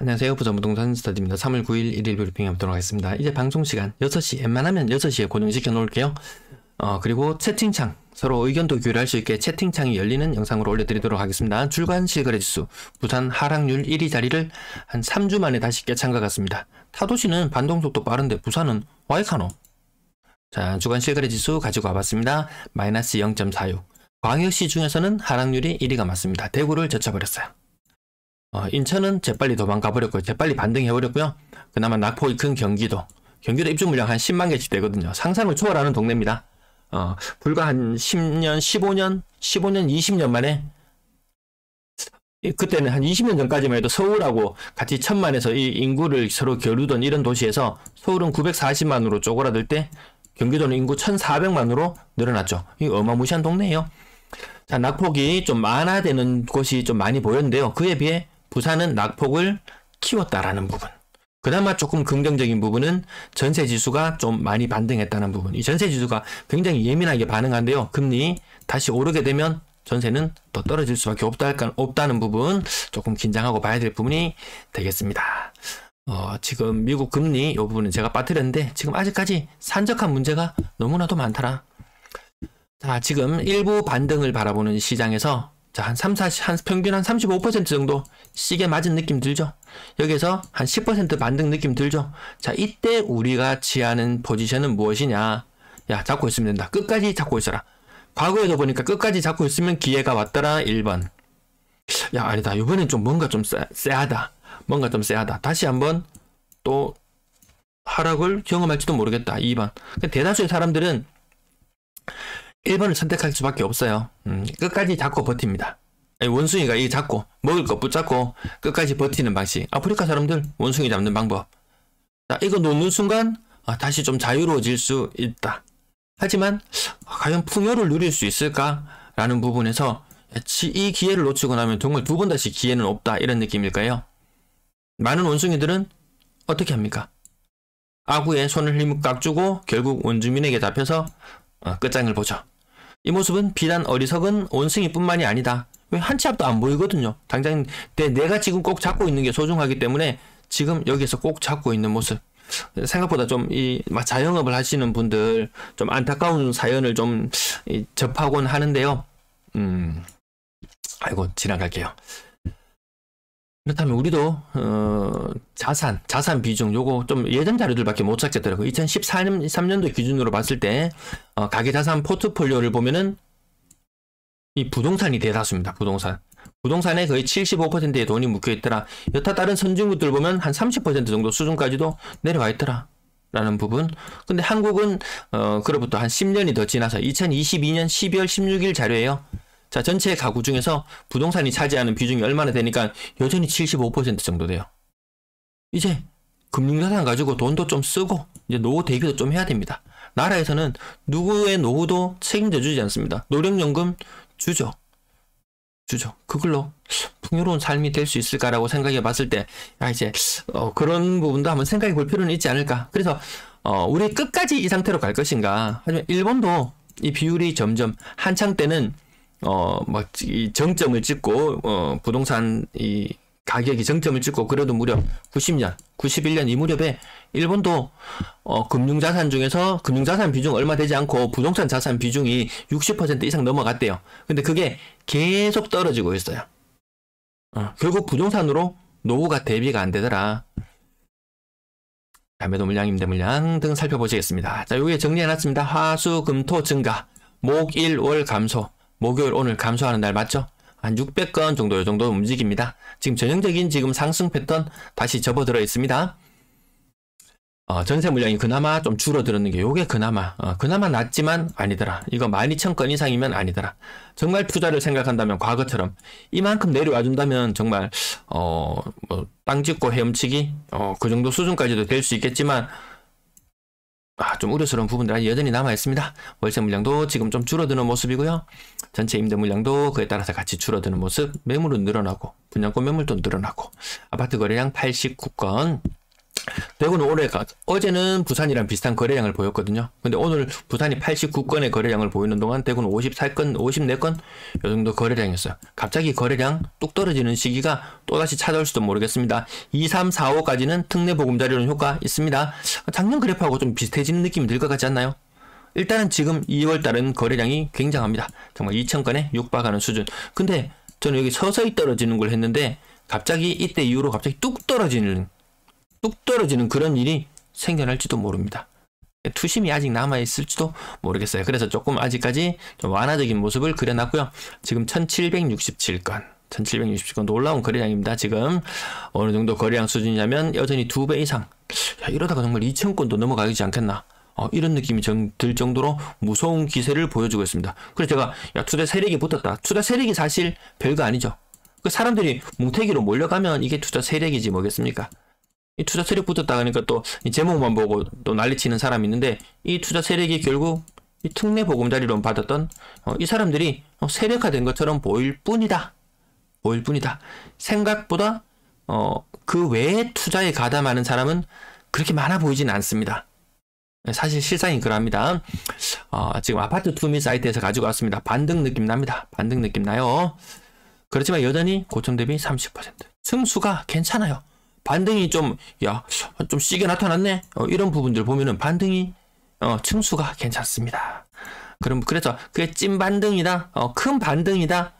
안녕하세요. 부산부동산 스터디입니다. 3월 9일 1일 브리핑 해보도록 하겠습니다. 이제 방송시간 6시, 웬만하면 6시에 고정시켜 놓을게요. 그리고 채팅창, 서로 의견도 교류할 수 있게 채팅창이 열리는 영상으로 올려드리도록 하겠습니다. 주간 실거래지수, 부산 하락률 1위 자리를 한 3주 만에 다시 깨찬 것 같습니다. 타도시는 반동속도 빠른데 부산은 와이카노. 자, 주간 실거래지수 가지고 와봤습니다. 마이너스 0.46. 광역시 중에서는 하락률이 1위가 맞습니다. 대구를 젖혀버렸어요. 인천은 재빨리 도망가버렸고요. 재빨리 반등해버렸고요. 그나마 낙폭이 큰 경기도 입주 물량 한 10만 개씩 되거든요. 상상을 초월하는 동네입니다. 불과 한 10년, 15년, 20년 만에, 그때는 한 20년 전까지만 해도 서울하고 같이 천만에서 이 인구를 서로 겨루던 이런 도시에서 서울은 940만으로 쪼그라들 때 경기도는 인구 1400만으로 늘어났죠. 이 어마무시한 동네예요. 자, 낙폭이 좀 완화되는 곳이 좀 많이 보였는데요. 그에 비해 부산은 낙폭을 키웠다라는 부분. 그나마 조금 긍정적인 부분은 전세지수가 좀 많이 반등했다는 부분. 이 전세지수가 굉장히 예민하게 반응한데요. 금리 다시 오르게 되면 전세는 더 떨어질 수밖에 없다는 부분, 조금 긴장하고 봐야 될 부분이 되겠습니다. 지금 미국 금리 이 부분은 제가 빠뜨렸는데 지금 아직까지 산적한 문제가 너무나도 많더라. 자, 지금 일부 반등을 바라보는 시장에서 자, 한 평균 한 35% 정도 시계 맞은 느낌 들죠? 여기서 한 10% 반등 느낌 들죠? 자, 이때 우리가 취하는 포지션은 무엇이냐? 야, 잡고 있으면 된다. 끝까지 잡고 있어라. 과거에도 보니까 끝까지 잡고 있으면 기회가 왔더라. 1번. 야, 아니다. 이번엔 좀 뭔가 좀 쎄하다. 다시 한번 또 하락을 경험할지도 모르겠다. 2번. 대다수의 사람들은 1번을 선택할 수밖에 없어요. 끝까지 잡고 버팁니다. 원숭이가 이 잡고 먹을 거 붙잡고 끝까지 버티는 방식. 아프리카 사람들 원숭이 잡는 방법. 자, 이거 놓는 순간 다시 좀 자유로워질 수 있다. 하지만 과연 풍요를 누릴 수 있을까라는 부분에서 이 기회를 놓치고 나면 정말 두 번 다시 기회는 없다, 이런 느낌일까요? 많은 원숭이들은 어떻게 합니까? 아구에 손을 힘을 꽉 주고 결국 원주민에게 잡혀서 끝장을 보죠. 이 모습은 비단 어리석은 원숭이뿐만이 아니다. 왜 한 치 앞도 안 보이거든요. 당장 내가 지금 꼭 잡고 있는 게 소중하기 때문에 지금 여기서 꼭 잡고 있는 모습. 생각보다 좀 자영업을 하시는 분들 좀 안타까운 사연을 좀 접하곤 하는데요. 아이고, 지나갈게요. 그렇다면 우리도 자산 비중 요거 좀 예전 자료들밖에 못 찾겠더라고요. 2013년도 기준으로 봤을 때 가계자산 포트폴리오를 보면은 이 부동산이 대다수입니다. 부동산에 거의 75%의 돈이 묶여있더라. 여타 다른 선진국들 보면 한 30% 정도 수준까지도 내려와 있더라 라는 부분. 근데 한국은 그로부터 한 10년이 더 지나서 2022년 12월 16일 자료예요. 자, 전체 가구 중에서 부동산이 차지하는 비중이 얼마나 되니까 여전히 75% 정도 돼요. 이제 금융자산 가지고 돈도 좀 쓰고 이제 노후 대비도 좀 해야 됩니다. 나라에서는 누구의 노후도 책임져 주지 않습니다. 노령연금 주죠. 그걸로 풍요로운 삶이 될 수 있을까라고 생각해 봤을 때 이제 그런 부분도 한번 생각해 볼 필요는 있지 않을까. 그래서 우리 끝까지 이 상태로 갈 것인가. 하지만 일본도 이 비율이 점점 한창 때는 이 정점을 찍고, 부동산 이 가격이 정점을 찍고, 그래도 무려 90년, 91년 이 무렵에 일본도, 금융자산 중에서 금융자산 비중 얼마 되지 않고 부동산 자산 비중이 60% 이상 넘어갔대요. 근데 그게 계속 떨어지고 있어요. 결국 부동산으로 노후가 대비가 안 되더라. 매도 물량, 임대 물량 등 살펴보시겠습니다. 자, 요게 정리해놨습니다. 화수, 금, 토 증가, 목, 일, 월 감소. 목요일 오늘 감소하는 날 맞죠? 한 600건 정도 요 정도 움직입니다. 지금 전형적인 지금 상승 패턴 다시 접어들어 있습니다. 전세 물량이 그나마 좀 줄어들었는 게 요게 그나마 낫지만 아니더라. 이거 12,000건 이상이면 아니더라. 정말 투자를 생각한다면 과거처럼 이만큼 내려와 준다면 정말 땅 짓고 헤엄치기 그 정도 수준까지도 될 수 있겠지만 좀 우려스러운 부분들이 여전히 남아있습니다. 월세 물량도 지금 좀 줄어드는 모습이고요. 전체 임대 물량도 그에 따라서 같이 줄어드는 모습. 매물은 늘어나고 분양권 매물도 늘어나고 아파트 거래량 89건. 대구는 어제는 부산이랑 비슷한 거래량을 보였거든요. 근데 오늘 부산이 89건의 거래량을 보이는 동안 대구는 54건, 54건 요 정도 거래량이었어요. 갑자기 거래량 뚝 떨어지는 시기가 또다시 찾아올지도 모르겠습니다. 2, 3, 4, 5까지는 특례 보금자리론 효과 있습니다. 작년 그래프하고 좀 비슷해지는 느낌이 들 것 같지 않나요? 일단은 지금 2월달은 거래량이 굉장합니다. 정말 2,000건에 육박하는 수준. 근데 저는 여기 서서히 떨어지는 걸 했는데 갑자기 이때 이후로 갑자기 뚝 떨어지는 그런 일이 생겨날지도 모릅니다. 투심이 아직 남아있을지도 모르겠어요. 그래서 조금 아직까지 좀 완화적인 모습을 그려놨고요. 지금 1767건 놀라운 거래량입니다. 지금 어느 정도 거래량 수준이냐면 여전히 2배 이상. 야, 이러다가 정말 2,000건도 넘어가지 않겠나. 이런 느낌이 들 정도로 무서운 기세를 보여주고 있습니다. 그래서 제가 투자 세력이 붙었다. 투자 세력이 사실 별거 아니죠. 그 사람들이 뭉태기로 몰려가면 이게 투자 세력이지 뭐겠습니까? 이 투자 세력 붙었다 하니까 또 이 제목만 보고 또 난리치는 사람이 있는데 이 투자 세력이 결국 이 특례 보금자리론 받았던 이 사람들이 세력화된 것처럼 보일 뿐이다. 생각보다 그 외에 투자에 가담하는 사람은 그렇게 많아 보이진 않습니다. 사실 실상이 그럽니다. 지금 아파트 투미 사이트에서 가지고 왔습니다. 반등 느낌 납니다. 반등 느낌 나요. 그렇지만 여전히 고점 대비 30%. 층수가 괜찮아요. 반등이 좀 시게 나타났네. 이런 부분들 보면은 반등이 층수가 괜찮습니다. 그래서 그게 찐 반등이다. 큰 반등이다.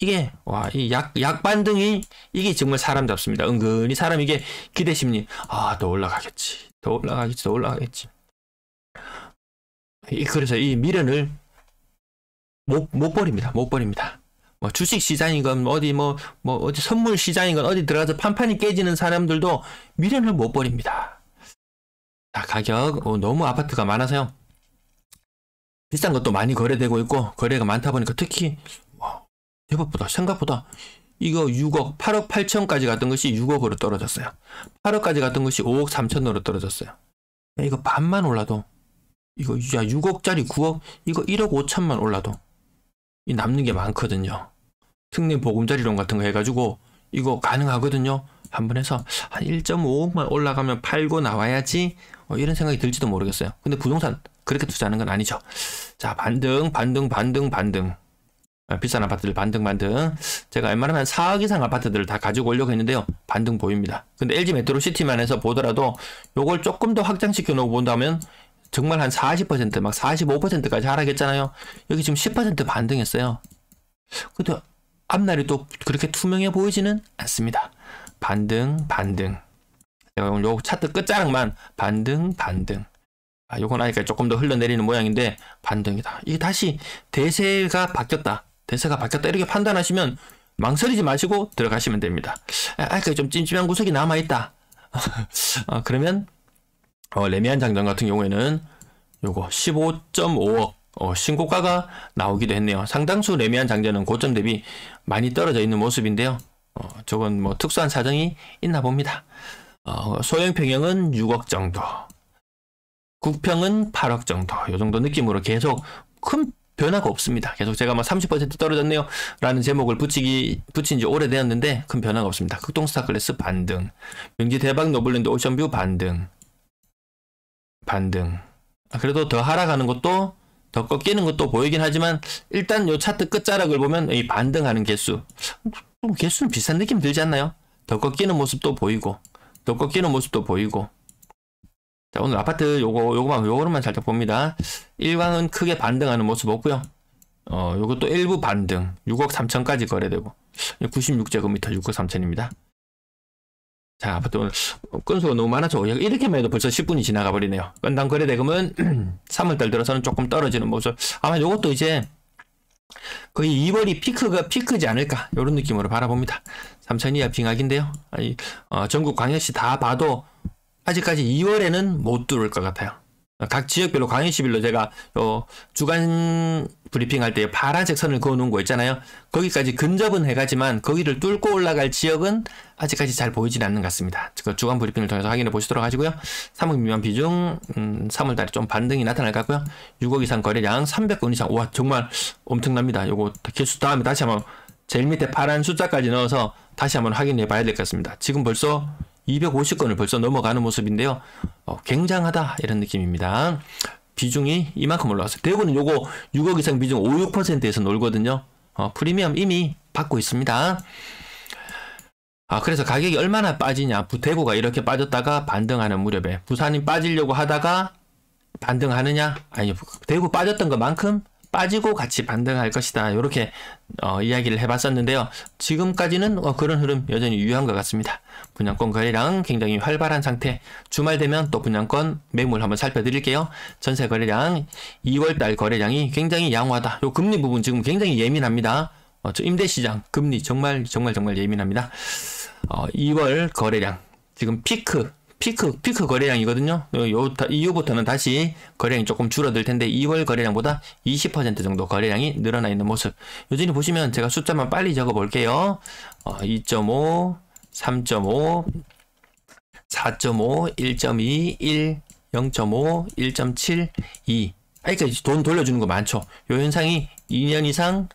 이게 이 약 반등이 이게 정말 사람 잡습니다. 은근히 사람 이게 기대 심리. 더 올라가겠지. 더 올라가겠지. 그래서 이 미련을 못 버립니다. 뭐 주식 시장이건 어디 어디 선물 시장이건 어디 들어가서 판판이 깨지는 사람들도 미련을 못 버립니다. 자, 가격 너무 아파트가 많아서요. 비싼 것도 많이 거래되고 있고 거래가 많다 보니까 특히 생각보다 이거 6억, 8억 8천까지 갔던 것이 6억으로 떨어졌어요. 8억까지 갔던 것이 5억 3천으로 떨어졌어요. 이거 반만 올라도 이거 6억짜리 9억 이거 1억 5천만 올라도 이 남는 게 많거든요. 특례 보금자리론 같은 거 해가지고 이거 가능하거든요. 한번 해서 한 1.5억만 올라가면 팔고 나와야지 이런 생각이 들지도 모르겠어요. 근데 부동산 그렇게 투자하는 건 아니죠. 자, 반등. 비싼 아파트들 반등. 제가 웬만하면 4억 이상 아파트들을 다 가지고 오려고 했는데요. 반등 보입니다. 근데 LG 메트로시티만 해서 보더라도 요걸 조금 더 확장시켜 놓고 본다면 정말 한 40%, 막 45%까지 하락했잖아요. 여기 지금 10% 반등했어요. 근데 앞날이 또 그렇게 투명해 보이지는 않습니다. 반등. 제가 오늘 요 차트 끝자락만 반등. 요건 아직까지 조금 더 흘러내리는 모양인데 반등이다. 이게 다시 대세가 바뀌었다 이렇게 판단하시면 망설이지 마시고 들어가시면 됩니다. 아직까지 좀 찜찜한 구석이 남아있다. 그러면 레미안 장전 같은 경우에는 요거 15.5억 신고가가 나오기도 했네요. 상당수 레미안 장전은 고점 대비 많이 떨어져 있는 모습인데요. 저건 뭐 특수한 사정이 있나 봅니다. 소형 평형은 6억 정도, 국평은 8억 정도, 요 정도 느낌으로 계속 큰 변화가 없습니다. 계속 제가 30% 떨어졌네요 라는 제목을 붙인 지 오래되었는데 큰 변화가 없습니다. 극동스타클래스 반등, 명지 대박 노블랜드 오션뷰 반등. 그래도 더 하락하는 것도 더 꺾이는 것도 보이긴 하지만 일단 요 차트 끝자락을 보면 이 반등하는 개수는 비슷한 느낌 들지 않나요? 더 꺾이는 모습도 보이고. 자, 오늘 아파트 요거로만 살짝 봅니다. 일광은 크게 반등하는 모습 없고요. 요것도 일부 반등. 6억 3천까지 거래되고 96제곱미터 6억 3천입니다. 자, 아파트 오늘 건수가 너무 많아서 이렇게만 해도 벌써 10분이 지나가 버리네요. 건당 거래대금은 3월달 들어서는 조금 떨어지는 모습. 아마 요것도 이제 거의 2월이 피크지 않을까 이런 느낌으로 바라봅니다. 3천 이하 빙하기인데요. 전국 광역시 다 봐도 아직까지 2월에는 못 들어올 것 같아요. 각 지역별로 광역시별로 제가 주간 브리핑 할 때 파란색 선을 그어놓은 거 있잖아요. 거기까지 근접은 해가지만 거기를 뚫고 올라갈 지역은 아직까지 잘 보이진 않는 것 같습니다. 주간 브리핑을 통해서 확인해 보시도록 하시고요. 3억 미만 비중 3월달에 좀 반등이 나타날 것 같고요. 6억 이상 거래량 300건 이상. 와, 정말 엄청납니다. 요거 개수 다음에 다시 한번 제일 밑에 파란 숫자까지 넣어서 다시 한번 확인해 봐야 될 것 같습니다. 지금 벌써 250건을 벌써 넘어가는 모습인데요. 굉장하다 이런 느낌입니다. 비중이 이만큼 올라왔어요. 대구는 요거 6억 이상 비중 5, 6%에서 놀거든요. 프리미엄 이미 받고 있습니다. 그래서 가격이 얼마나 빠지냐. 대구가 이렇게 빠졌다가 반등하는 무렵에 부산이 빠지려고 하다가 반등하느냐? 아니, 대구 빠졌던 것만큼 빠지고 같이 반등할 것이다. 이렇게 이야기를 해봤었는데요. 지금까지는 그런 흐름 여전히 유효한 것 같습니다. 분양권 거래량 굉장히 활발한 상태. 주말 되면 또 분양권 매물 한번 살펴드릴게요. 전세 거래량 2월달 거래량이 굉장히 양호하다. 요 금리 부분 지금 굉장히 예민합니다. 저 임대시장 금리 정말 예민합니다. 2월 거래량 지금 피크 거래량이거든요. 이후부터는 다시 거래량이 조금 줄어들 텐데 2월 거래량보다 20% 정도 거래량이 늘어나 있는 모습. 여전히 보시면 제가 숫자만 빨리 적어 볼게요. 2.5, 3.5, 4.5, 1.2, 1, 0.5, 1.7, 2. 그러니까 돈 돌려주는 거 많죠. 요 현상이 2년 이상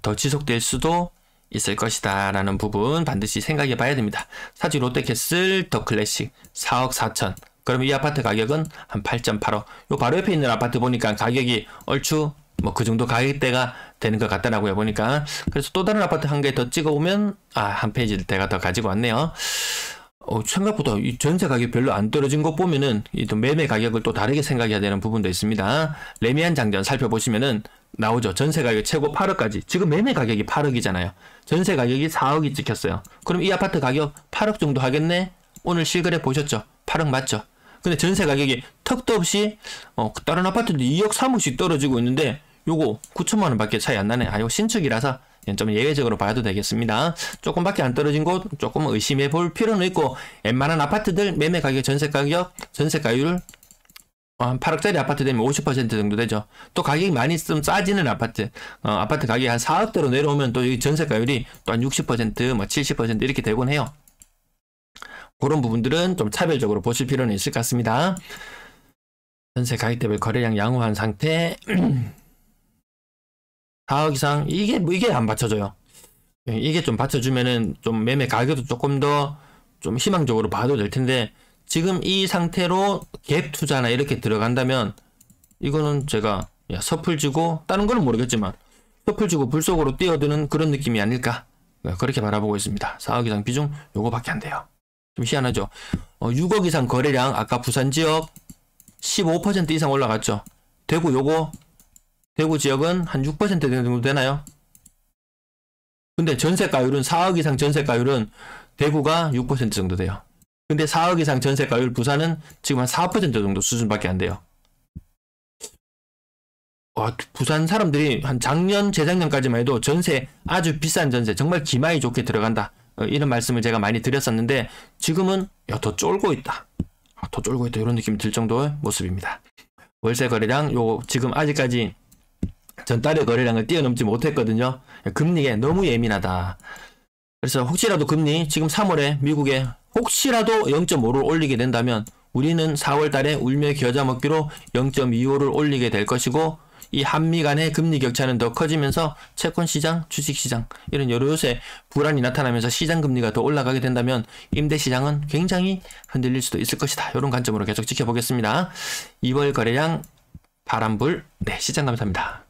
더 지속될 수도 있을 것이다 라는 부분 반드시 생각해 봐야 됩니다. 사지 롯데캐슬 더 클래식 4억 4천. 그러면 이 아파트 가격은 한 8.85. 요 바로 옆에 있는 아파트 보니까 가격이 얼추 뭐 그 정도 가격대가 되는 것 같더라고요. 보니까. 그래서 또 다른 아파트 한 개 더 찍어보면 한 페이지 내가 더 가지고 왔네요. 생각보다 이 전세 가격이 별로 안 떨어진 것 보면은 이 또 매매 가격을 또 다르게 생각해야 되는 부분도 있습니다. 레미안 장전 살펴보시면은 나오죠. 전세 가격 최고 8억까지. 지금 매매 가격이 8억이잖아요. 전세 가격이 4억이 찍혔어요. 그럼 이 아파트 가격 8억 정도 하겠네? 오늘 실거래 보셨죠? 8억 맞죠? 근데 전세 가격이 턱도 없이 다른 아파트도 2억 3억씩 떨어지고 있는데 요거 9천만 원 밖에 차이 안 나네. 이거 신축이라서 좀 예외적으로 봐도 되겠습니다. 조금밖에 안 떨어진 곳 조금 의심해 볼 필요는 있고, 웬만한 아파트들 매매 가격, 전세 가율 한 8억짜리 아파트 되면 50% 정도 되죠. 또 가격이 많이 좀 싸지는 아파트, 아파트 가격이 한 4억대로 내려오면 또 이 전세가율이 또 한 60%, 뭐 70% 이렇게 되곤 해요. 그런 부분들은 좀 차별적으로 보실 필요는 있을 것 같습니다. 전세 가격대별 거래량 양호한 상태. 4억 이상, 이게 안 받쳐줘요. 이게 좀 받쳐주면은 좀 매매 가격도 조금 더 좀 희망적으로 봐도 될 텐데, 지금 이 상태로 갭 투자나 이렇게 들어간다면 이거는 제가 섣을 지고, 다른 거는 모르겠지만 섣을 지고 불속으로 뛰어드는 그런 느낌이 아닐까, 그렇게 바라보고 있습니다. 4억 이상 비중 요거밖에 안 돼요. 좀 희한하죠. 6억 이상 거래량 아까 부산 지역 15% 이상 올라갔죠. 대구 지역은 한 6% 정도 되나요? 근데 전세가율은 4억 이상 전세가율은 대구가 6% 정도 돼요. 근데 4억 이상 전세가율 부산은 지금 한 4% 정도 수준밖에 안 돼요. 부산 사람들이 한 작년, 재작년까지만 해도 전세, 아주 비싼 전세, 정말 기마이 좋게 들어간다, 이런 말씀을 제가 많이 드렸었는데, 지금은 더 쫄고 있다. 더 쫄고 있다, 이런 느낌이 들 정도의 모습입니다. 월세 거래량, 지금 아직까지 전달의 거래량을 뛰어넘지 못했거든요. 금리에 너무 예민하다. 그래서 혹시라도 금리 지금 3월에 미국에 혹시라도 0.5를 올리게 된다면 우리는 4월 달에 울며 겨자 먹기로 0.25를 올리게 될 것이고, 이 한미 간의 금리 격차는 더 커지면서 채권시장, 주식시장 이런 여러 요새 불안이 나타나면서 시장 금리가 더 올라가게 된다면 임대시장은 굉장히 흔들릴 수도 있을 것이다. 이런 관점으로 계속 지켜보겠습니다. 2월 거래량 파란불. 네, 시장 감사합니다.